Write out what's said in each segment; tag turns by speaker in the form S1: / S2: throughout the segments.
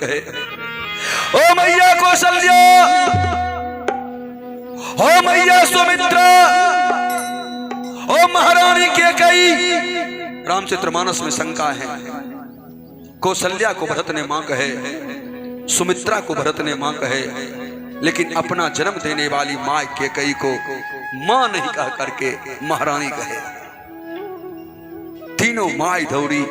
S1: कहे, ओ मैया कौशल्या, ओ मैया सुमित्रा, ओ महारानी कैकेयी। रामचरितमानस में शंका है। कौशल्या को भरत ने मां कहे, सुमित्रा को भरत ने मां कहे, लेकिन अपना जन्म देने वाली मां कैकेयी को मां नहीं कह करके महारानी कहे। तीनों माई दौड़ी,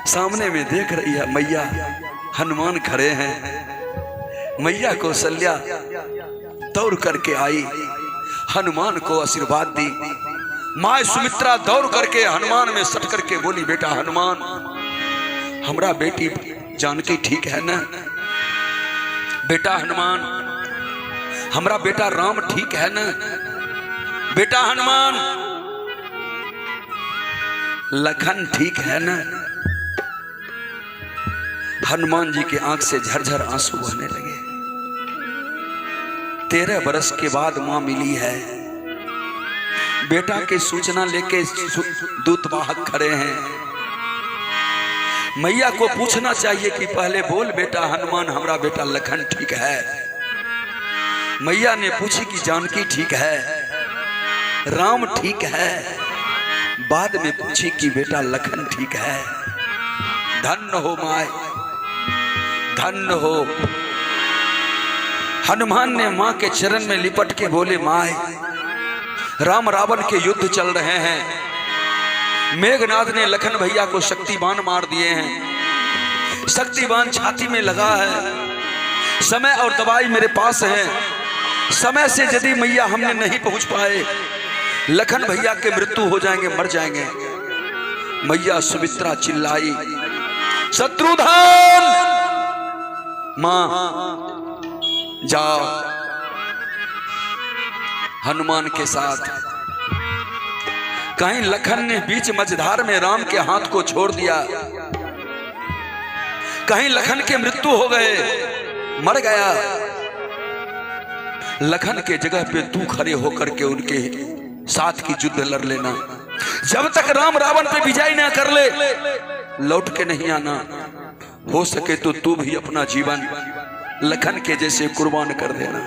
S1: सामने में देख रही है मैया हनुमान खड़े हैं। मैया कौशल्या दौड़ करके आई, हनुमान को आशीर्वाद दी। माँ सुमित्रा दौड़ करके हनुमान में सट करके बोली, बेटा हनुमान, हमरा बेटी जानकी ठीक है ना? बेटा हनुमान, हमरा बेटा राम ठीक है ना? बेटा हनुमान, लखन ठीक है ना? हनुमान जी के आंख से झरझर आंसू बहने लगे। 13 बरस के बाद मां मिली है, बेटा की सूचना लेके दूतवाहक खड़े हैं। मैया को पूछना चाहिए कि पहले बोल बेटा हनुमान, हमारा बेटा लखन ठीक है। मैया ने पूछी कि जानकी ठीक है, राम ठीक है। बाद में पूछी कि बेटा लखन ठीक है। धन्य हो माए, धन्य हो। हनुमान ने मां के चरण में लिपट के बोले, माए राम रावण के युद्ध चल रहे हैं। मेघनाथ ने लखन भैया को शक्तिबान मार दिए हैं। शक्तिबान छाती में लगा है। समय और दवाई मेरे पास है। समय से यदि मैया हमने नहीं पहुंच पाए, लखन भैया के मृत्यु हो जाएंगे, मर जाएंगे। मैया सुमित्रा चिल्लाई, शत्रुधन मां जाओ हनुमान के साथ। कहीं लखन ने बीच मझधार में राम के हाथ को छोड़ दिया, कहीं लखन के मृत्यु हो गए, मर गया। लखन के जगह पे तू खड़े होकर के उनके साथ की युद्ध लड़ लेना। जब तक राम रावण पे विजय ना कर ले, लौट के नहीं आना। हो सके तो तू भी अपना जीवन लखन के जैसे कुर्बान कर देना।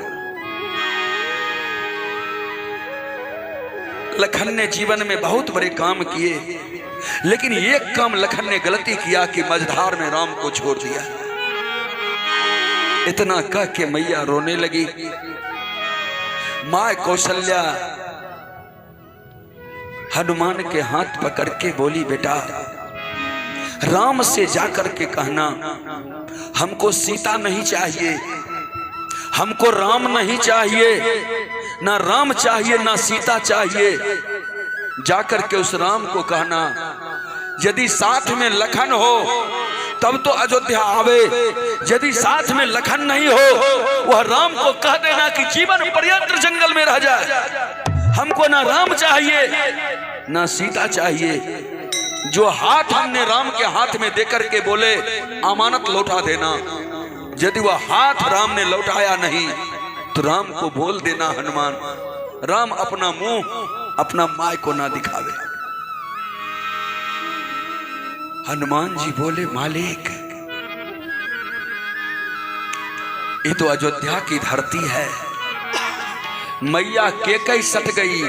S1: लखन ने जीवन में बहुत बड़े काम किए, लेकिन एक काम लखन ने गलती किया कि मझधार में राम को छोड़ दिया। इतना कह के मैया रोने लगी। मां कौशल्या हनुमान के हाथ पकड़ के बोली, बेटा राम से जाकर के कहना, हमको सीता नहीं चाहिए, हमको राम नहीं चाहिए, ना राम चाहिए ना सीता चाहिए। जाकर के उस राम को कहना, यदि साथ में लखन हो तब तो अयोध्या आवे, यदि साथ में लखन नहीं हो, वह राम को कह देना कि जीवन पर्यंत जंगल में रह जाए। हमको ना राम चाहिए ना सीता चाहिए। जो हाथ हमने राम के हाथ में देकर के बोले अमानत लौटा देना, यदि वह हाथ राम ने लौटाया नहीं तो राम को बोल देना, हनुमान राम अपना मुंह अपना माय को ना दिखावे। हनुमान जी बोले, मालिक ये तो अयोध्या की धरती है। मैया कैकेयी सट गई।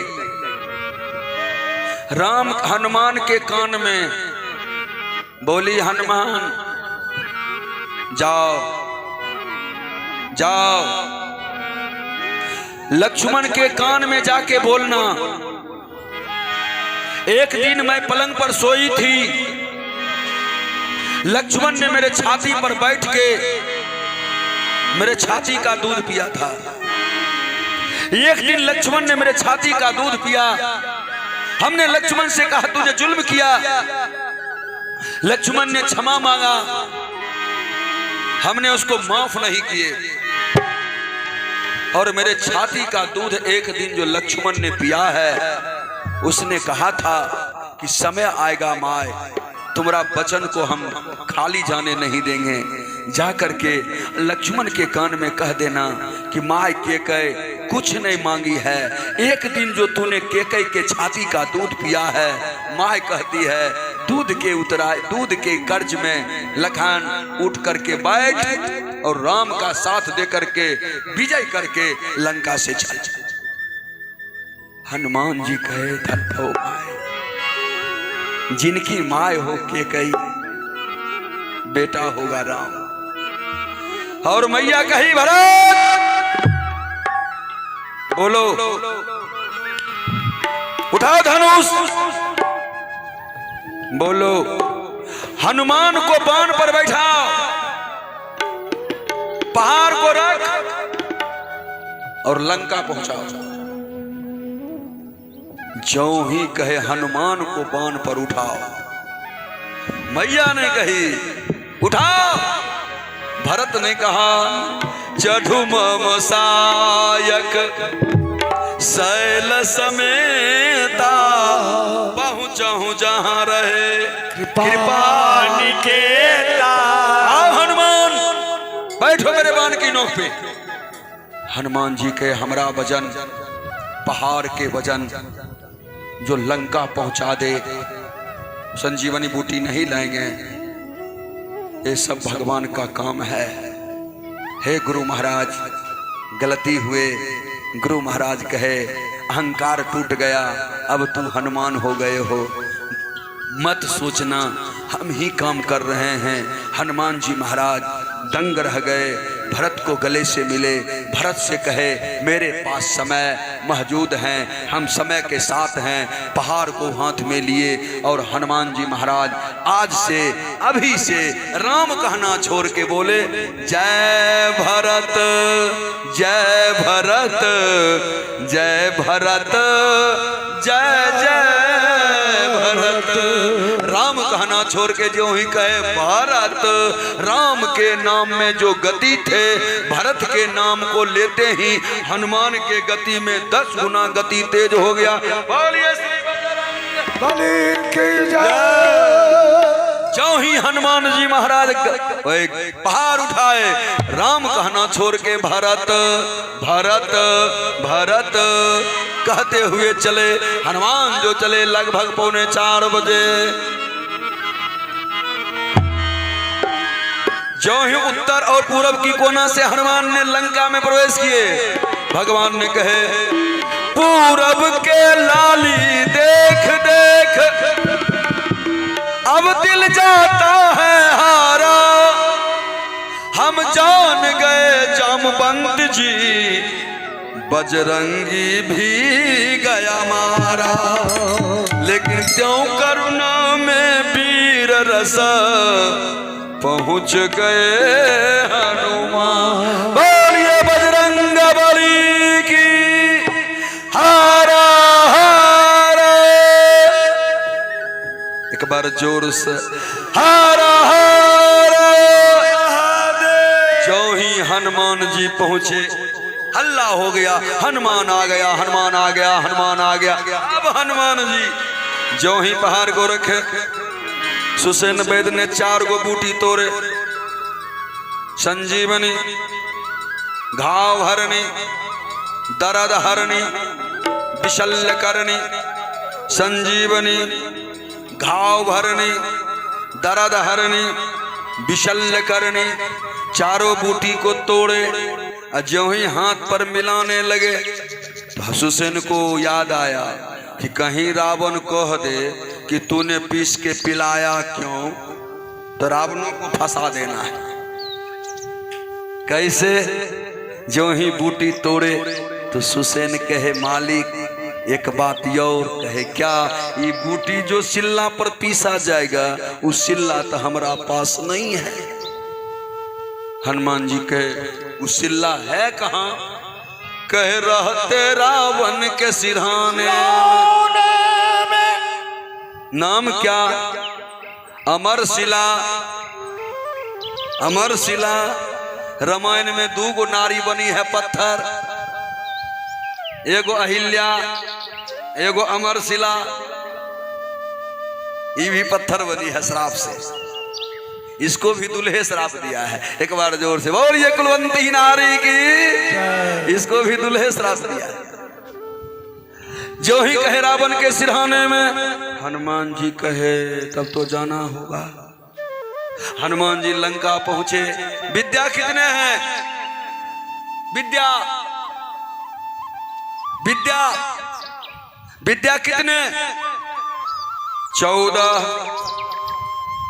S1: राम हनुमान के कान में बोली, हनुमान जाओ जाओ। लक्ष्मण के कान में जाके बोलना, एक दिन मैं पलंग पर सोई थी, लक्ष्मण ने मेरे छाती पर बैठ के मेरे छाती का दूध पिया था। एक दिन लक्ष्मण ने मेरे छाती का दूध पिया। हमने लक्ष्मण से कहा तूने जुल्म किया। लक्ष्मण ने क्षमा मांगा, हमने उसको माफ नहीं किए। और मेरे छाती का दूध एक दिन जो लक्ष्मण ने पिया है, उसने कहा था कि समय आएगा माए, तुम्हारा वचन को हम खाली जाने नहीं देंगे। जाकर के लक्ष्मण के कान में कह देना कि माए कैकेयी कुछ नहीं मांगी है, एक दिन जो तूने कैकेयी के छाती का दूध पिया है, माए कहती है दूध के कर्ज में लखन उठ करके बैठ और राम का साथ दे करके विजय करके लंका से चल। हनुमान जी कहे धन हो माए, जिनकी माए हो के कई बेटा होगा राम। और मैया कही भरत बोलो, उठाओ धनुष, बोलो हनुमान को बाण पर बैठाओ, पहाड़ को रख और लंका पहुंचाओ। जो ही कहे हनुमान को बाण पर उठाओ, मैया ने कही उठाओ। भरत ने कहा चढ़ू मम सायक शैल समेता, पहुंचहूं जहां रहे कृपा निकेता। आओ हनुमान, बैठो मेरे बाण की नोक पे। हनुमान जी के हमरा वजन पहाड़ के वजन जो लंका पहुंचा दे, संजीवनी बूटी नहीं लाएंगे, ये सब भगवान का काम है। हे गुरु महाराज, गलती हुए। गुरु महाराज कहे अहंकार टूट गया, अब तू हनुमान हो गए हो, मत सोचना हम ही काम कर रहे हैं। हनुमान जी महाराज दंग रह गए, भरत को गले से मिले। भरत से कहे मेरे पास समय मौजूद हैं, हम समय के साथ हैं। पहाड़ को हाथ में लिए और हनुमान जी महाराज आज से अभी से राम कहना छोड़ के बोले जय भरत जय भरत जय भरत जय जय भरत। राम कहना छोड़ के जो ही कहे भारत, राम के नाम में जो गति थे भरत के नाम को लेते ही हनुमान के गति में 10 गुना गति तेज हो गया। बोलिए श्री बजरंग की जय। जो ही हनुमान जी महाराज पहाड़ उठाए, राम कहना छोड़ के भरत भरत भरत कहते हुए चले। हनुमान जो चले लगभग 3:45 बजे। जो ही उत्तर और पूरब की कोना से हनुमान ने लंका में प्रवेश किए, भगवान ने कहे पूरब के लाली देख देख अब दिल जाता है हारा, हम जान गए जामवंत जी बजरंगी भी गया मारा, लेकिन क्यों करुणा में वीर रस पहुंच गए हनुमान। बोलिए बजरंग बली की हारा हारा। एक बार जोर से हारा हारा। जो ही हनुमान जी पहुंचे हल्ला हो गया, हनुमान आ गया हनुमान आ गया हनुमान आ गया। अब हनुमान जी जो ही पहाड़ को रखे, सुसेन वैद्य ने 4 गो बूटी तोड़े, संजीवनी, घाव हरणी, दर्द हरणी, विशल्य करणी। संजीवनी, घाव भरणी, दर्द हरणी, विशल्य करणी, चारों बूटी को तोड़े। जो ही हाथ पर मिलाने लगे, सुसेन को याद आया कि कहीं रावण कह दे कि तूने पीस के पिलाया क्यों, तो रावणों को फंसा देना है। कैसे? जो ही बूटी तोड़े तो सुसेन कहे मालिक एक बात और कहे क्या, ये बूटी जो सिल्ला पर पीसा जाएगा वो सिल्ला तो हमारा पास नहीं है। हनुमान जी कहे वो सिल्ला है कहाँ? कह रहते रावण के सिरहाने। नाम क्या? अमर शिला। अमर शिला रामायण में 2 गो नारी बनी है पत्थर, एगो अहिल्या एगो अमर शिला। ये भी पत्थर बनी है श्राप से, इसको भी दुल्हे श्राप दिया है। एक बार जोर से बोलिए कुलवंती नारी की, इसको भी दुल्हे श्राप दिया है। जो ही कहे रावण के सिरहाने में हनुमान जी कहे तब तो जाना होगा। हनुमान जी लंका पहुंचे। विद्या कितने हैं? विद्या विद्या विद्या कितने? 14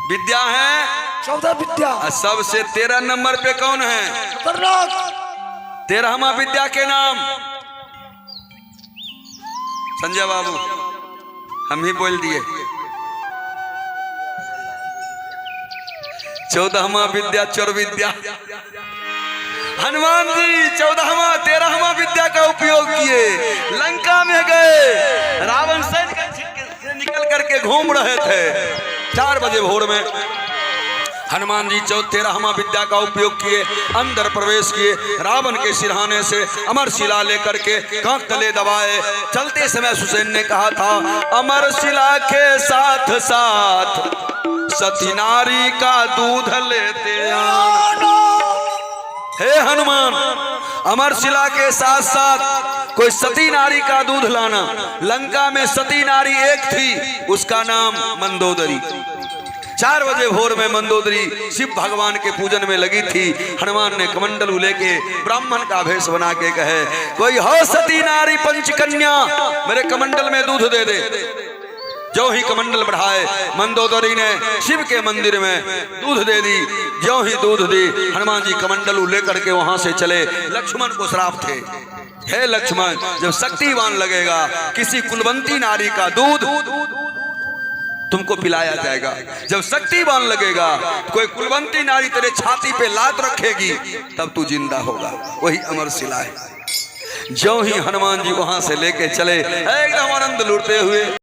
S1: विद्या है।
S2: 14 विद्या।
S1: सबसे 13 नंबर पे कौन है? 13वां विद्या के नाम संजय बाबू हम ही बोल दिए। 14वां विद्या चोर विद्या। हनुमान जी 14वां 13वां विद्या का उपयोग किए। लंका में गए। रावण सैन्य से निकल करके घूम रहे थे। 4 बजे भोर में हनुमान जी 13वां विद्या का उपयोग किए, अंदर प्रवेश किए। रावण के सिरहाने से अमर शिला लेकर के कांख तले दबाए। चलते समय सुसैन ने कहा था, अमर शिला के साथ साथ सती नारी का दूध लेते आना। हे हनुमान, अमर शिला के साथ साथ कोई सती नारी का दूध लाना। लंका में सती नारी एक थी, उसका नाम मंदोदरी। 4 बजे भोर में मंदोदरी शिव भगवान के पूजन में लगी थी। हनुमान ने कमंडलू लेके ब्राह्मण का भेष बना के कहे, कोई हो सती नारी पंचकन्या, मेरे कमंडल में दूध दे दे। जो ही कमंडल बढ़ाए, मंदोदरी ने शिव के मंदिर में दूध दे दी। जो ही दूध दी, हनुमान जी कमंडलू लेकर के वहां से चले। लक्ष्मण को श्राप थे, हे लक्ष्मण, जब शक्तिवान लगेगा किसी कुलवंती नारी का दूध तुमको पिलाया जाएगा। जब शक्तिवान लगेगा कोई कुलवंती नारी तेरे छाती पे लात रखेगी, तब तू जिंदा होगा। वही अमर शिला है। जो ही हनुमान जी वहां से लेके चले, एकदम आनंद लूटते हुए